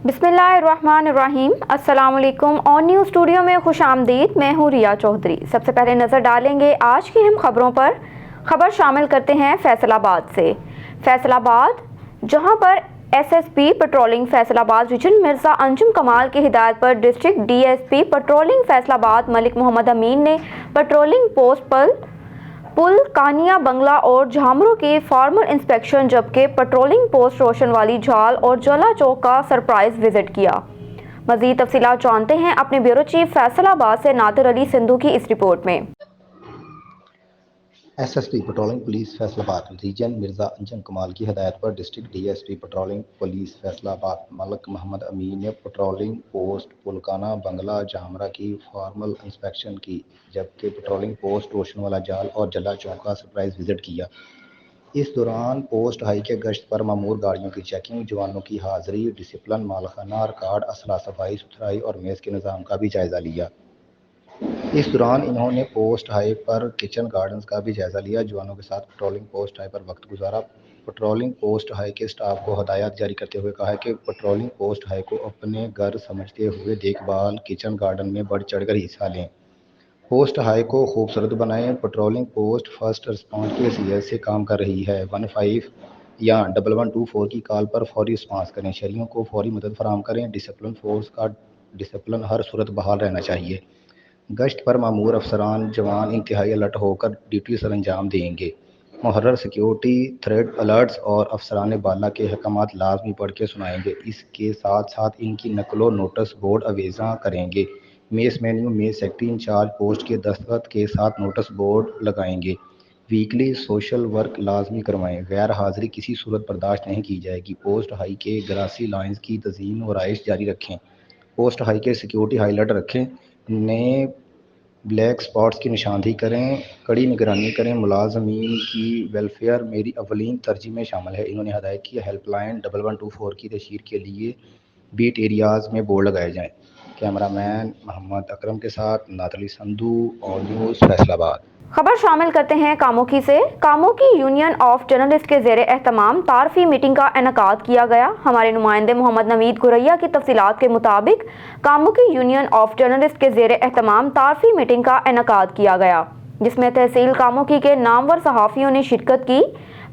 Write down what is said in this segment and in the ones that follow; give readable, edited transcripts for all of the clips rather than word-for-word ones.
बिस्मिल्लाहिर्रहमानिर्रहीम। अस्सलाम वालेकुम। ऑन न्यूज़ स्टूडियो में खुश आमदीद। मैं हूँ रिया चौधरी। सबसे पहले नज़र डालेंगे आज की अहम खबरों पर। खबर शामिल करते हैं फैसलाबाद से। फैसलाबाद, जहाँ पर SSP patrolling Faisalabad region Mirza Anjum Kamal की हिदायत पर district DSP patrolling Faisalabad Malik Mohammad Amin ने पेट्रोलिंग पोस्ट पर पुल, कानिया बंगला और झामरों की फॉर्मल इंस्पेक्शन, जबकि पेट्रोलिंग पोस्ट रोशन वाली झाल और जला चौक का सरप्राइज विजिट किया। मज़ीद तफसीलात जानते हैं अपने ब्यूरो चीफ फैसलाबाद से नादिर अली सिंधु की इस रिपोर्ट में। SSP patrolling police Faisalabad region Mirza Anjum Kamal की हिदायत पर district DSP patrolling police Faisalabad Malik Mohammad Amin ने पेट्रोलिंग पोस्ट पुलकाना बंगला झामरा की फॉर्मल इंस्पेक्शन की, जबकि पेट्रोलिंग पोस्ट रोशनवाला जाल और जला चौक का सरप्राइज विजिट किया। इस दौरान पोस्ट हाई के गश्त पर मामूर गाड़ियों की चेकिंग, जवानों की हाजिरी, डिसिप्लिन, मालखाना रिकॉर्ड, असला, सफाई सुथराई और मेज़ के निज़ाम का भी जायज़ा लिया। इस दौरान इन्होंने पोस्ट हाई पर किचन गार्डन्स का भी जायज़ा लिया। जवानों के साथ पेट्रोलिंग पोस्ट हाई पर वक्त गुजारा। पेट्रोलिंग पोस्ट हाई के स्टाफ को हदायत जारी करते हुए कहा है कि पेट्रोलिंग पोस्ट हाई को अपने घर समझते हुए देखभाल किचन गार्डन में बढ़ चढ़ कर हिस्सा लें। पोस्ट हाई को खूबसूरत बनाएं। पेट्रोलिंग पोस्ट फर्स्ट रिस्पांस की हैसियत से काम कर रही है। 15 या 1124 की कॉल पर फौरी रिस्पांस करें। शहरियों को फौरी मदद फराहम करें। डिसिप्लिन फोर्स का डिसिप्लिन हर सूरत बहाल रहना चाहिए। गश्त पर मामूर अफसरान जवान इंतहाई अलर्ट होकर ड्यूटी सर अंजाम देंगे। मुहर्रर सिक्योरिटी थ्रेड अलर्ट्स और अफसरान बाला के अहकामात लाजमी पढ़ के सुनाएंगे। इसके साथ साथ इनकी नकलो नोटिस बोर्ड अवेज़ा करेंगे। Mess menu mess secretary incharge post के दस्तखत के साथ नोटिस बोर्ड लगाएंगे। वीकली सोशल वर्क लाजमी करवाएं। गैर हाजिरी किसी सूरत बर्दाश्त नहीं की जाएगी। पोस्ट हाई के ग्रासी लाइन्स की तज़ीन व राइश जारी रखें। पोस्ट हाई के सिक्योरिटी हाईलाइट रखें। नए ब्लैक स्पॉट्स की निशानदेही करें। कड़ी निगरानी करें। मुलाजमीन की वेलफेयर मेरी अवलीन तरजीह में शामिल है। इन्होंने हदायत की हेल्पलाइन 1124 की तशहीर के लिए बीट एरियाज़ में बोर्ड लगाए जाएँ। कैमरामैन मोहम्मद अकरम के साथ नादिर अली सिंधु, ऑन न्यूज़ फैसलाबाद। खबर शामिल करते हैं कामोकी से। कामोकी यूनियन ऑफ जर्नलिस्ट के ज़ेरे एहतमाम तारफ़ी मीटिंग का इनेकाद किया गया। हमारे नुमाइंदे मोहम्मद नवीद गुरैया की तफसीलात के मुताबिक कामोकी यूनियन ऑफ जर्नलिस्ट के ज़ेरे एहतमाम तारफ़ी मीटिंग का इनेकाद किया गया, जिसमें तहसील कामोकी के नामवर सहाफ़ियों ने शिरकत की।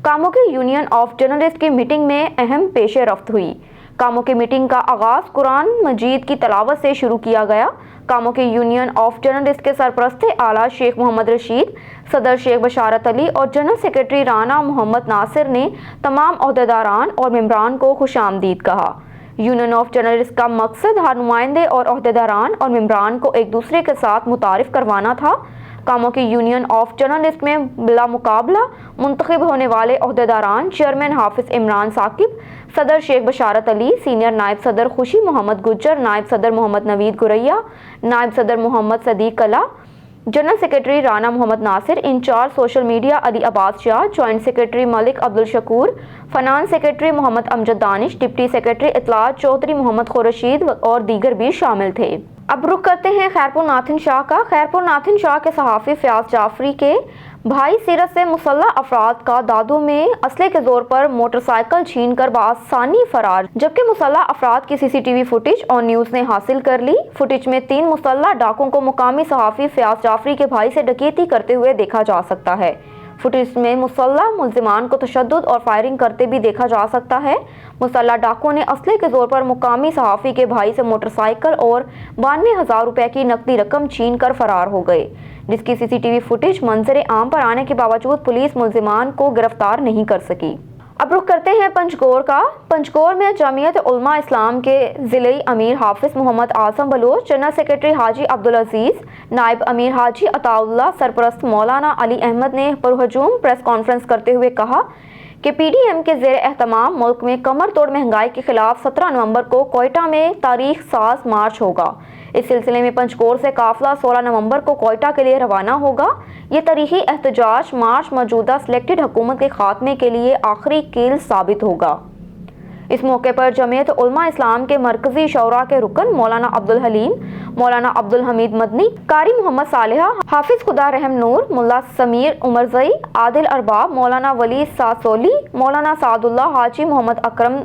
कामोकी यूनियन ऑफ जर्नलिस्ट की मीटिंग में अहम पेश रफ्त हुई। कामोकी मीटिंग का आगाज़ कुरान मजीद की तलावत से शुरू किया गया। कामोकी यूनियन ऑफ जर्नलिस्ट के सरपरस्त आला शेख मोहम्मद रशीद, सदर शेख बशारत अली और जनरल सेक्रेटरी राना मोहम्मद नासिर ने तमाम ओहदेदारान और मेम्बरान को खुशामदीद कहा। यूनियन ऑफ जर्नलिस्ट का मकसद हर नुमाइंदे और ओहदेदारान और मेम्बरान को एक दूसरे के साथ मुतारिफ करवाना था। कामोकी यूनियन ऑफ जर्नलिस्ट में बिला मुकाबला मुंतखब होने वाले ओहदेदारान चेयरमैन हाफिज इमरान साकिब, सदर शेख बशारत अली, सीनियर नायब सदर खुशी मोहम्मद गुज्जर, नायब सदर मोहम्मद नवीद गुरैया, नायब सदर Mohammad Sadiq Kala, general secretary Rana Mohammad Nasir, incharge social media Ali Abbas Shah, joint secretary Malik Abdul Shakoor, फनान secretary Mohammad Amjad Danish, deputy secretary इतलात चौधरी मोहम्मद खुर्शीद और दीगर भी शामिल थे। अब रुख करते हैं खैरपुर नाथिन शाह का। खैरपुर नाथिन शाह के सहाफ़ी फयाज जाफरी के भाई सीरत से मुसल्लह अफराद का दादू में असले के जोर पर मोटरसाइकिल छीन कर बआसानी फरार, जबकि मुसल्लह अफराद की सीसीटीवी फुटेज ऑन न्यूज़ ने हासिल कर ली। फुटेज में 3 मुसल्लह डाकुओं को मुकामी सहाफ़ी फयाज जाफरी के भाई से डकैती करते हुए देखा जा सकता है। फुटेज में मुसल्लह मुल्जिमान को तशद्दुद और फायरिंग करते भी देखा जा सकता है। मुसल्लह डाकुओं ने असले के जोर पर मुकामी सहाफ़ी के भाई से मोटरसाइकिल और 92,000 रुपए की नकदी रकम छीन कर फरार हो गए, जिसकी सीसीटीवी फुटेज मंजर आम पर आने के बावजूद पुलिस मुल्जिमान को गिरफ्तार नहीं कर सकी। अब रुख करते हैं पंचगोर का। पंचगोर में जमीयत उलमा इस्लाम के ज़िले अमीर हाफिज मोहम्मद आज़म Bloch, general secretary Haji Abdul अजीज़, नायब अमीर हाजी अताउल्लाह, सरपरस्त मौलाना अली अहमद ने पुरहजूम प्रेस कॉन्फ्रेंस करते हुए कहा कि पीडीएम के ज़ेर एहतमाम मुल्क में कमर तोड़ महंगाई के खिलाफ 17 नवंबर को कोयटा में तारीख साज मार्च होगा। इस सिलसिले में पंचकोर से काफिला 16 नवंबर को कोयटा के लिए रवाना होगा। ये तारीखी एहतजाज मार्च मौजूदा सिलेक्टेड हुकूमत के खात्मे के लिए आखिरी कील साबित होगा। इस मौके पर जमीयत उलमा इस्लाम के मरकजी शौरा के रुकन मौलाना अब्दुल हलीम, मौलाना अब्दुल हमीद मदनी, कारी मोहम्मद सालेहा, हाफिज खुदा रहम नूर, मुल्ला समीर उमरजई, आदिल अरबाब, मौलाना वली सासोली, मौलाना सादुल्लाह, हाजी मोहम्मद अकरम,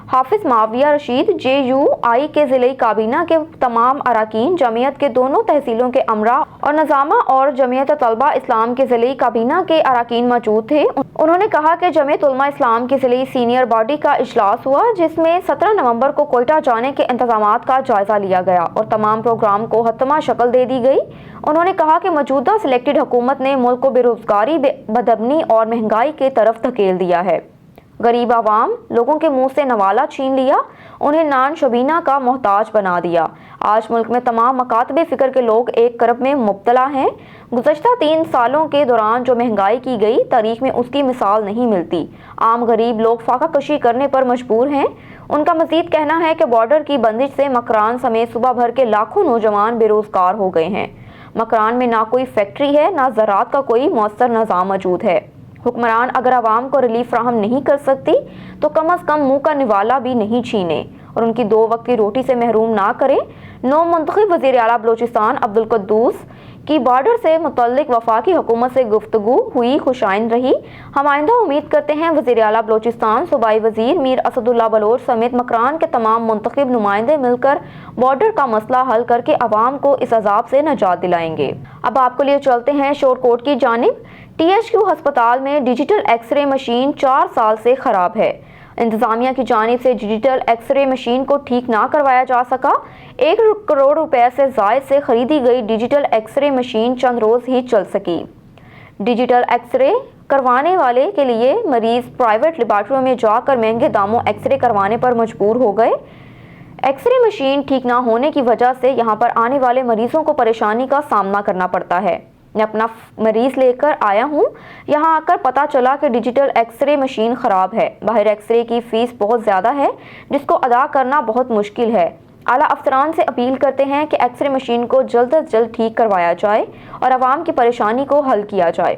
हाफिज माविया रशीद JUI के ज़िले काबीना के तमाम अरकान, जमीयत के दोनों तहसीलों के अमरा और नज़ामा और जमीयत तलबा इस्लाम के ज़िले काबीना के अरकान मौजूद थे। उन्होंने कहा कि जमीयत उलमा इस्लाम की ज़िले सीनियर बॉडी का इजलास हुआ, जिसमें 17 नवंबर को कोयटा जाने के इंतजामात का जायजा लिया गया और तमाम प्रोग्राम को हतमा शक्ल दे दी गई। उन्होंने कहा कि मौजूदा सिलेक्टेड हुकूमत ने मुल्क को बेरोजगारी, बदअमनी और महंगाई के तरफ धकेल दिया है। गरीब आवाम लोगों के मुंह से नवाला छीन लिया, उन्हें नान शबीना का मोहताज बना दिया। आज मुल्क में तमाम मकातबे फ़िक्र के लोग एक करब में मुब्तला हैं। गुज़श्ता 3 सालों के दौरान जो महंगाई की गई, तारीख में उसकी मिसाल नहीं मिलती। आम गरीब लोग फाका कशी करने पर मजबूर हैं। उनका मज़ीद कहना है कि बॉर्डर की बंदिश से मकरान समेत सूबा भर के लाखों नौजवान बेरोज़गार हो गए हैं। मकरान में ना कोई फैक्ट्री है, ना ज़राअत का कोई मौसर निज़ाम मौजूद है। हुक्मरान अगर आवाम को रिलीफ फ्राहम नहीं कर सकती तो कम अज़ कम मुँह का निवाला भी नहीं छीने और उनकी 2 वक्त की रोटी से महरूम ना करें। नौ मुंतखब वज़ीर आला बलोचिस्तान अब्दुल कुद्दूस की बॉर्डर से मुतल्लिक वफाकी हुकूमत से गुफ्तगू हुई, खुशाइंद रही। हम आइंदा उम्मीद करते हैं वज़ीर आला बलोचिस्तान, सूबाई वज़ीर मीर असदुल्ला बलोच समेत मकरान के तमाम मुंतखब नुमाइंदे मिलकर बॉर्डर का मसला हल करके आवाम को इस अजाब से नजात दिलाएंगे। अब आपको लिए चलते हैं शोरकोट की जानिब। THQ अस्पताल में डिजिटल एक्सरे मशीन 4 साल से ख़राब है। इंतज़ामिया की जानिब से डिजिटल एक्सरे मशीन को ठीक ना करवाया जा सका। 1 करोड़ रुपए से ज़ायद से खरीदी गई डिजिटल एक्सरे मशीन चंद रोज़ ही चल सकी। डिजिटल एक्सरे करवाने वाले के लिए मरीज़ प्राइवेट लेबॉर्ट्रियों में जाकर महंगे दामों एक्सरे करवाने पर मजबूर हो गए। एक्सरे मशीन ठीक ना होने की वजह से यहाँ पर आने वाले मरीज़ों को परेशानी का सामना करना पड़ता है। मैं अपना मरीज़ लेकर आया हूँ, यहाँ आकर पता चला कि डिजिटल एक्सरे मशीन ख़राब है। बाहर एक्सरे की फ़ीस बहुत ज़्यादा है, जिसको अदा करना बहुत मुश्किल है। आला अफसरान से अपील करते हैं कि एक्सरे मशीन को जल्द अज जल्द ठीक करवाया जाए और आवाम की परेशानी को हल किया जाए।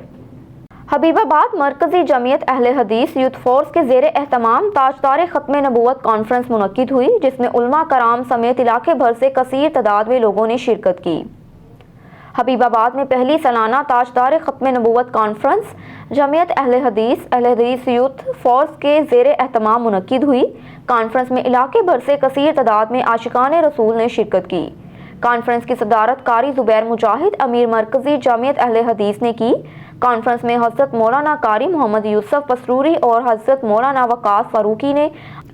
हबीबाबाद मरकज़ी जमीयत अहले हदीस यूथ फोर्स के ज़ेरे एहतमाम ताजदार ख़त्म नबूवत कॉन्फ्रेंस मुनक्किद हुई, जिसमें उलमा कराम समेत इलाके भर से कसीर तादाद में लोगों ने शिरकत की। हबीबाबाद में पहली सालाना ताजदार ख़त्म नबूवत कॉन्फ्रेंस जमीयत अहले हदीस यूथ फोर्स के ज़ेरे एहतमाम मुनक्किद हुई। कॉन्फ्रेंस में इलाके भर से कसीर तादाद में आशिकाने रसूल ने शिरकत की। कॉन्फ्रेंस की सदारत कारी ज़ुबैर मुजाहिद अमीर मरकज़ी जमीयत अहले हदीस ने की। कॉन्फ्रेंस में हज़रत मौलाना कारी मोहम्मद यूसुफ पसरूरी और हज़रत मौलाना वक़ास फ़ारूकी ने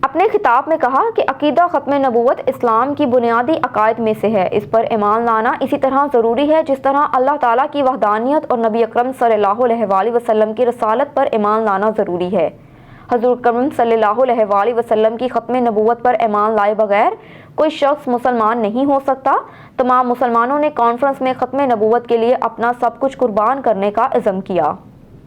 अपने खिताब में कहा कि अकीदा ख़त्म नबूवत इस्लाम की बुनियादी अकायद में से है। इस पर ईमान लाना इसी तरह ज़रूरी है जिस तरह अल्लाह ताला की वहदानियत और नबी अकरम सल्लल्लाहु अलैहि वसल्लम की रसालत पर ईमान लाना ज़रूरी है। हज़रत अकरम सल्लल्लाहु अलैहि वसल्लम की ख़त्म नबूवत पर ईमान लाए बगैर कोई शख्स मुसलमान नहीं हो सकता। तमाम मुसलमानों ने कॉन्फ्रेंस में ख़त्म नबूवत के लिए अपना सब कुछ कुर्बान करने का इज़्म किया।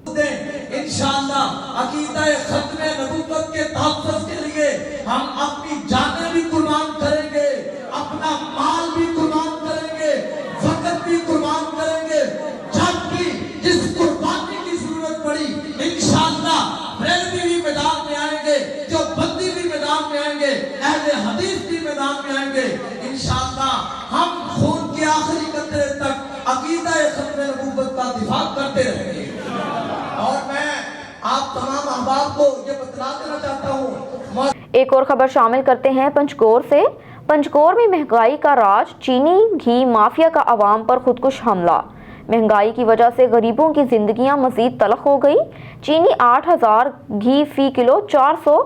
इंशाअल्लाह अकीदा ख़त्म नबूवत के तहफ़्फ़ुज़ के लिए हम अपनी जानें भी कुर्बान करेंगे, अपना माल भी कुर्बान करेंगे, वक़्त भी कुर्बान करेंगे। जब भी जिस कुर्बानी की ज़रूरत पड़ी इंशाअल्लाह रेलवी भी मैदान में आएंगे, जो बंदी भी मैदान में आएंगे, अहले हदीस भी मैदान में आएंगे। इंशाअल्लाह हम खून के आखिरी कतरे तक अकीदा ख़त्म नबूवत का दिफा करते रहेंगे। और मैं आप तमाम अहबाब को ये बतला देना चाहता हूँ। एक और खबर शामिल करते हैं पंचकोर से। पंचकोर में महंगाई का राज, चीनी घी माफिया का आवाम पर खुदकुश हमला। महंगाई की वजह से गरीबों की जिंदगियां मजीद तलख हो गई। चीनी 8,000, घी फी किलो 400,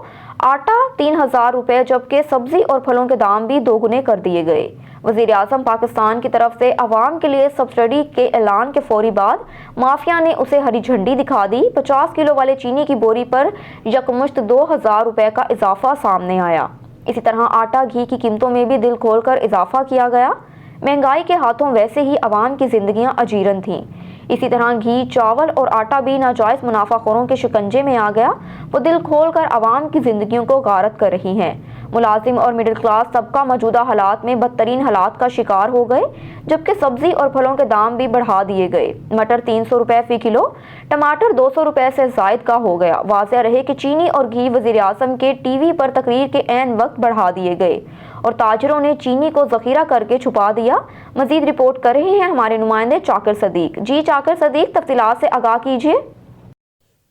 आटा 3,000 रुपये, जबकि सब्जी और फलों के दाम भी दोगुने कर दिए गए। वज़ीर आज़म पाकिस्तान की तरफ से आवाम के लिए सब्सिडी के ऐलान के फौरी बाद माफिया ने उसे हरी झंडी दिखा दी। 50 किलो वाले चीनी की बोरी पर यकमुश्त 2,000 रुपये का इजाफा सामने आया। इसी तरह आटा घी की कीमतों में भी दिल खोलकर इजाफा किया गया। महंगाई के हाथों वैसे ही आवाम की जिंदगियां अजीरन थीं। इसी तरह घी, चावल और आटा भी नाजायज़ मुनाफाखोरों के शिकंजे में आ गया। वो दिल खोल कर आवाम की जिंदगियों को गारत कर रही हैं। मुलाजिम और मिडिल क्लास तबका मौजूदा हालात में बदतरीन हालात का शिकार हो गए, जबकि सब्जी और फलों के दाम भी बढ़ा दिए गए। मटर 300 रुपये फी किलो, टमाटर 200 रुपये से जायद का हो गया। वाज़ेह रहे कि चीनी और घी वज़ीर आज़म के टीवी पर तकरीर के ऐन वक्त बढ़ा दिए गए और ताजरों ने चीनी को ज़ख़ीरा करके छुपा दिया। मज़ीद रिपोर्ट कर रहे हैं हमारे नुमाइंदे चाकिर सदीक। जी चाकिर सदीक, तफसीलात से आगाह कीजिए।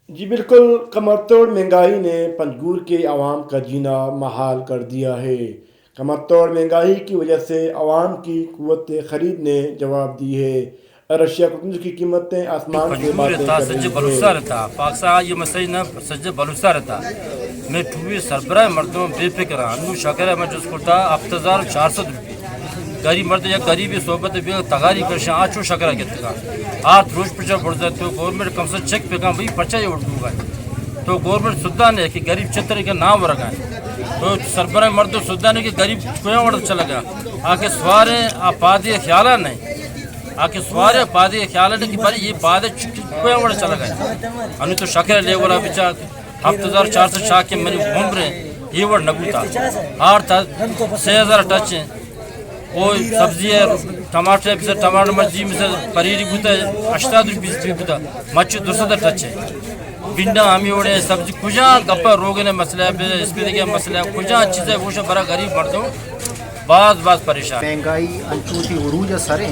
جی بالکل، کمر توڑ مہنگائی نے پنجگور کے عوام کا جینا محال کر دیا ہے۔ کمر توڑ مہنگائی کی وجہ سے عوام کی قوت خرید نے جواب دی ہے۔ رشیا قطن کی قیمتیں آسمان سے باتیں کر رہی بلوچستان ہے۔ رہتا پاکستان یہ مسئلہ نہ سجے بلوچستان رہتا میں ٹھوی سربراہ مردوں بے فکر انو شکر میں جس کو تھا 7400 روپے غریب مرد یا غریبی صحبت بھی تغاری کرشا آچو شکر گتا آٹھ روز پرچہ بڑھتا تو گورنمنٹ کم سے چیک پہ کام بھائی پرچہ یہ اٹھوں گا تو گورنمنٹ سدان ہے کہ غریب چتر کا نام رکھا ہے تو سربراہ مرد سدان ہے کہ غریب کویا وڑ چلا گیا آکے سوارے آپادی خیالہ نہیں آکے سوارے پادی خیالہ نہیں کہ بھائی یہ پادے کویا وڑ چلا گیا انو تو شکر لے والا بچا 7400 شاہ کے منی عمریں یہ وڑ نبوتا آٹھ تھا 6000 ٹچ ہیں وہ سبزی ہے ٹماٹر ہے ٹماٹر مرضی میں سے پریری بوتا ہے 80 روپیے بوتا مچھ 200 ٹچ ہے بنڈا ہمیں اوڑے سبزی کجا گپا روگ نے مسئلہ ہے اس پہ کیا مسئلہ ہے کجا چیزیں وہ برا غریب مردوں بعض پریشان مہنگائی انچوتی عروج سریں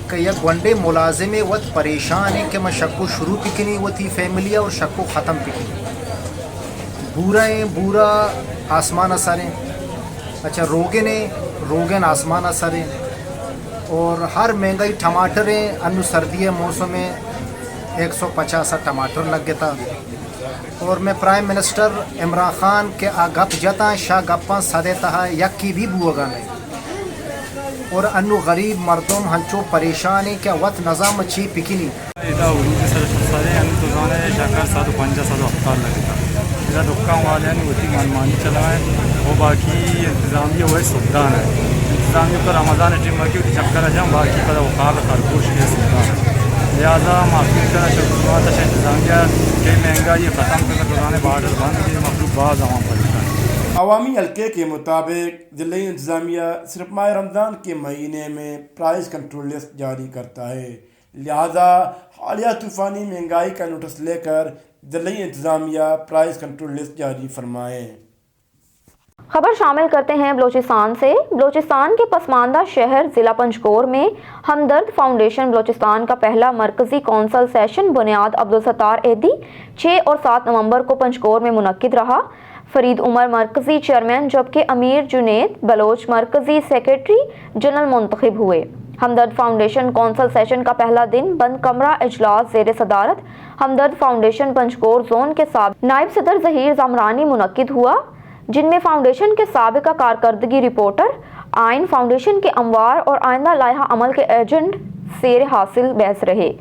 کہ یک ونڈے ملازم وقت پریشان ہے کہ میں شکو شروع پکنی وہ تھی فیملی اور شکو ختم پکنی بورا آسمان اثریں اچھا روگن آسمان اثریں اور ہر مہنگائی ٹماٹریں انو سردی موسم میں 150 ٹماٹر لگ گتا اور میں پرائم منسٹر عمران خان کے گپ جتا شاہ گپاں سدے تہا یک کی بھی بوگا نہیں اور انو غریب مردم ہنچو پریشانی کیا وقت نظام چی پکنی دکان والے ہوتی مانمانی چلائیں وہ باقی انتظامیہ وہ سلطان ہے انتظامیہ پر رمضان ٹیم کی چکر جام باقی پر وقار خرگوش کے سلطان لہٰذا معافی طرح شروعات انتظامیہ کہ مہنگائی ختم کر روزانے بارڈر بند کی مخلوق بعض عوام پریشان۔ عوامی حلقے کے مطابق ضلعی انتظامیہ صرف ماہ رمضان کے مہینے میں پرائز کنٹرول لسٹ جاری کرتا ہے، لہذا حالیہ طوفانی مہنگائی کا نوٹس لے کر ضلعی انتظامیہ پرائز کنٹرول لسٹ جاری فرمائیں۔ خبر شامل کرتے ہیں بلوچستان سے۔ بلوچستان کے پسماندہ شہر ضلع پنجگور میں ہمدرد فاؤنڈیشن بلوچستان کا پہلا مرکزی کونسل سیشن بنیاد عبدالستار ایدی 6 اور 7 نومبر کو پنجگور میں منعقد رہا۔ فرید عمر مرکزی چیئرمین جبکہ امیر جنید بلوچ مرکزی سیکرٹری جنرل منتخب ہوئے۔ ہمدرد فاؤنڈیشن کونسل سیشن کا پہلا دن بند کمرہ اجلاس زیر صدارت ہمدرد فاؤنڈیشن پنجگور زون کے سابق نائب صدر ظہیر زمرانی منعقد ہوا، جن میں فاؤنڈیشن کے سابقہ کارکردگی رپورٹر، آئین، فاؤنڈیشن کے اموار اور آئندہ لائحہ عمل کے ایجنٹ سیر حاصل بحث رہے،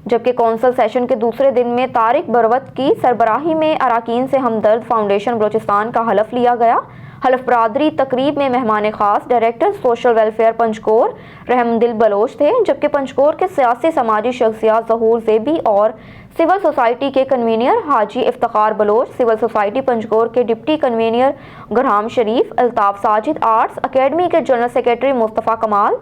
جبکہ کونسل سیشن کے دوسرے دن میں طارق بروت کی سربراہی میں اراکین سے ہمدرد فاؤنڈیشن بلوچستان کا حلف لیا گیا۔ حلف برادری تقریب میں مہمان خاص ڈائریکٹر سوشل ویلفیئر پنجگور رحمدل بلوچ تھے، جبکہ پنجگور کے سیاسی سماجی شخصیات ظہور زیبی اور سول سوسائٹی کے کنوینر حاجی افتخار بلوچ، سول سوسائٹی پنجگور کے ڈپٹی کنوینر گرہام شریف، الطاف ساجد، آرٹس اکیڈمی کے جنرل سیکرٹری مصطفیٰ کمال،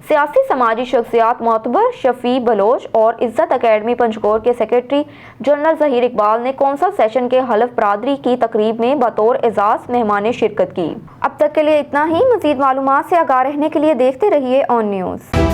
سیاسی سماجی شخصیات معتبر شفیع بلوچ اور عزت اکیڈمی پنجگور کے سیکرٹری جنرل ظہیر اقبال نے کونسل سیشن کے حلف برادری کی تقریب میں بطور اعزاز مہمان شرکت کی۔ اب تک کے لیے اتنا ہی۔ مزید معلومات سے آگاہ رہنے کے لیے دیکھتے رہیے آن نیوز۔